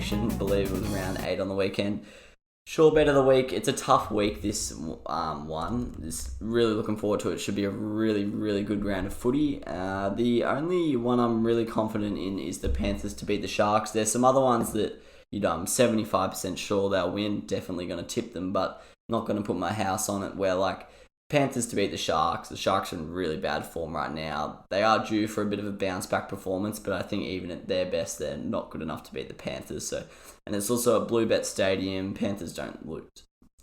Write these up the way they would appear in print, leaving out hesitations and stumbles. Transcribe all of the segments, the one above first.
competition. I believe it was round 8 on the weekend. Sure bet of the week. It's a tough week, this one. Just really looking forward to it. Should be a really, really good round of footy. The only one I'm really confident in is the Panthers to beat the Sharks. There's some other ones that I'm 75% sure they'll win. Definitely going to tip them, but not going to put my house on it where, like, Panthers to beat the Sharks. The Sharks are in really bad form right now. They are due for a bit of a bounce back performance, but I think even at their best, they're not good enough to beat the Panthers. And it's also a blue bet stadium. Panthers don't lose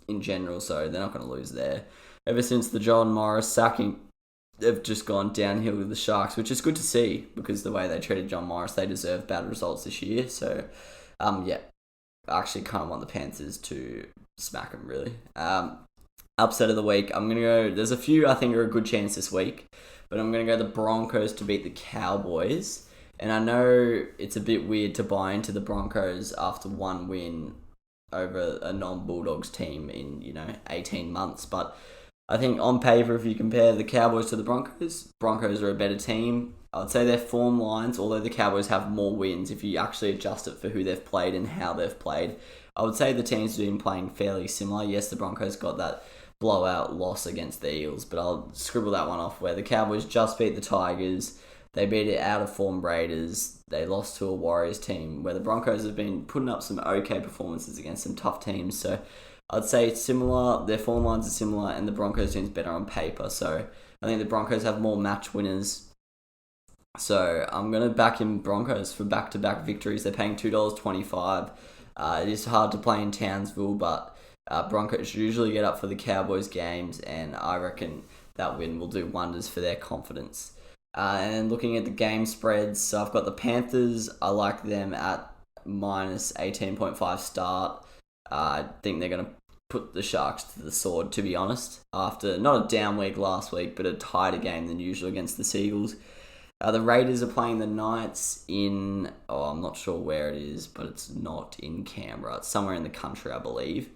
in general, so they're not going to lose there. Ever since the John Morris sacking, they've just gone downhill with the Sharks, which is good to see because the way they treated John Morris, they deserve bad results this year. So, I actually kind of want the Panthers to smack them, really. Upset of the week, I'm going to go... There's a few I think are a good chance this week, but I'm going to go the Broncos to beat the Cowboys. And I know it's a bit weird to buy into the Broncos after one win over a non-Bulldogs team in, 18 months. But I think on paper, if you compare the Cowboys to the Broncos are a better team. I would say their form lines, although the Cowboys have more wins, if you actually adjust it for who they've played and how they've played, I would say the teams have been playing fairly similar. Yes, the Broncos got that blowout loss against the Eels, but I'll scribble that one off where the Cowboys just beat the Tigers. They beat it out of form Raiders. They lost to a Warriors team where the Broncos have been putting up some okay performances against some tough teams. So I'd say it's similar. Their form lines are similar and the Broncos team's better on paper. So I think the Broncos have more match winners. So I'm going to back in Broncos for back-to-back victories. They're paying $2.25. It is hard to play in Townsville, but Broncos usually get up for the Cowboys games, and I reckon that win will do wonders for their confidence. And looking at the game spreads, so I've got the Panthers. I like them at minus 18.5 start. I think they're going to put the Sharks to the sword, to be honest, after not a down week last week, but a tighter game than usual against the Seagulls. The Raiders are playing the Knights in... I'm not sure where it is, but it's not in Canberra. It's somewhere in the country, I believe.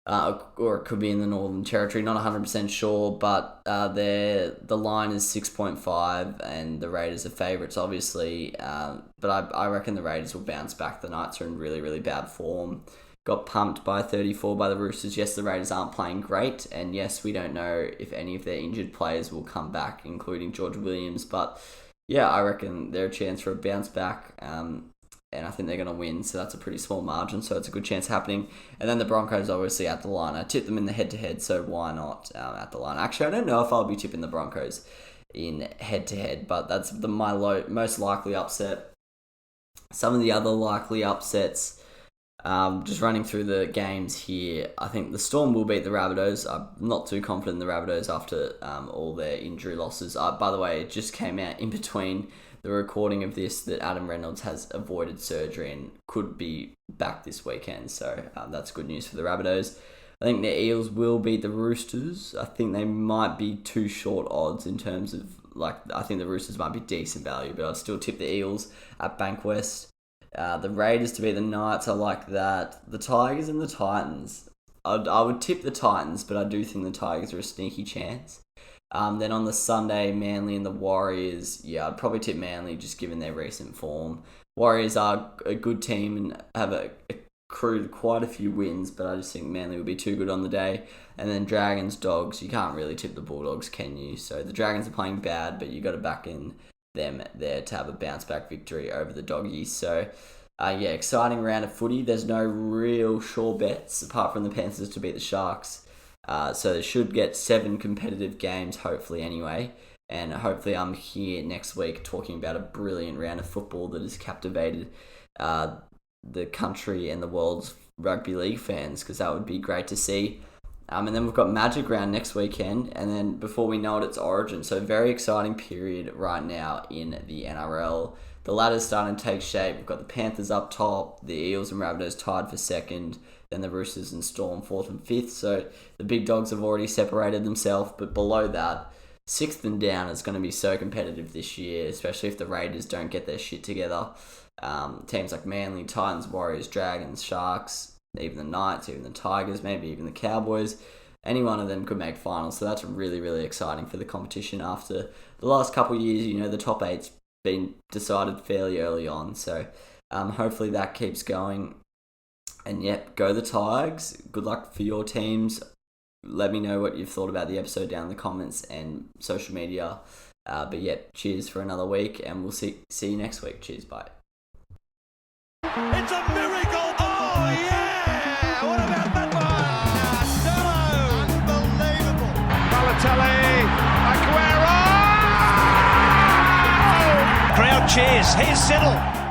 Or it could be in the Northern Territory. Not 100% sure, but the line is 6.5, and the Raiders are favourites, obviously. But I reckon the Raiders will bounce back. The Knights are in really, really bad form. Got pumped by 34 by the Roosters. Yes, the Raiders aren't playing great, and yes, we don't know if any of their injured players will come back, including George Williams, but yeah, I reckon they're a chance for a bounce back, and I think they're going to win, so that's a pretty small margin, so it's a good chance happening. And then the Broncos, obviously, at the line. I tipped them in the head-to-head, so why not at the line? Actually, I don't know if I'll be tipping the Broncos in head-to-head, but that's my most likely upset. Some of the other likely upsets... just running through the games here, I think the Storm will beat the Rabbitohs. I'm not too confident in the Rabbitohs after all their injury losses. By the way, it just came out in between the recording of this that Adam Reynolds has avoided surgery and could be back this weekend. So that's good news for the Rabbitohs. I think the Eels will beat the Roosters. I think they might be too short odds in terms of, I think the Roosters might be decent value, but I'd still tip the Eels at Bankwest. The Raiders to beat the Knights, I like that. The Tigers and the Titans. I would tip the Titans, but I do think the Tigers are a sneaky chance. Then on the Sunday, Manly and the Warriors. Yeah, I'd probably tip Manly just given their recent form. Warriors are a good team and have accrued quite a few wins, but I just think Manly would be too good on the day. And then Dragons, Dogs. You can't really tip the Bulldogs, can you? So the Dragons are playing bad, but you got to back in them there to have a bounce back victory over the Doggies. So exciting round of footy. There's no real sure bets apart from the Panthers to beat the Sharks. So they should get 7 competitive games, hopefully anyway. And hopefully I'm here next week talking about a brilliant round of football that has captivated the country and the world's rugby league fans, because that would be great to see. And then we've got Magic Round next weekend, and then before we know it, it's Origin. So very exciting period right now in the NRL. The ladder's starting to take shape. We've got the Panthers up top, the Eels and Rabbitohs tied for second, then the Roosters and Storm 4th and 5th. So the big dogs have already separated themselves, but below that, 6th and down is going to be so competitive this year, especially if the Raiders don't get their shit together. Teams like Manly, Titans, Warriors, Dragons, Sharks, even the Knights, even the Tigers, maybe even the Cowboys. Any one of them could make finals, so that's really, really exciting for the competition after the last couple of years. The top eight's been decided fairly early on, so Hopefully that keeps going. And yep, go the Tigers. Good luck for your teams. Let me know what you've thought about the episode down in the comments and social media. But yep, cheers for another week, and we'll see you next week. Cheers, bye. It's a miracle! Oh yeah! What about that one? Unbelievable! Balotelli, Aguero! Crowd cheers. Here's Siddle.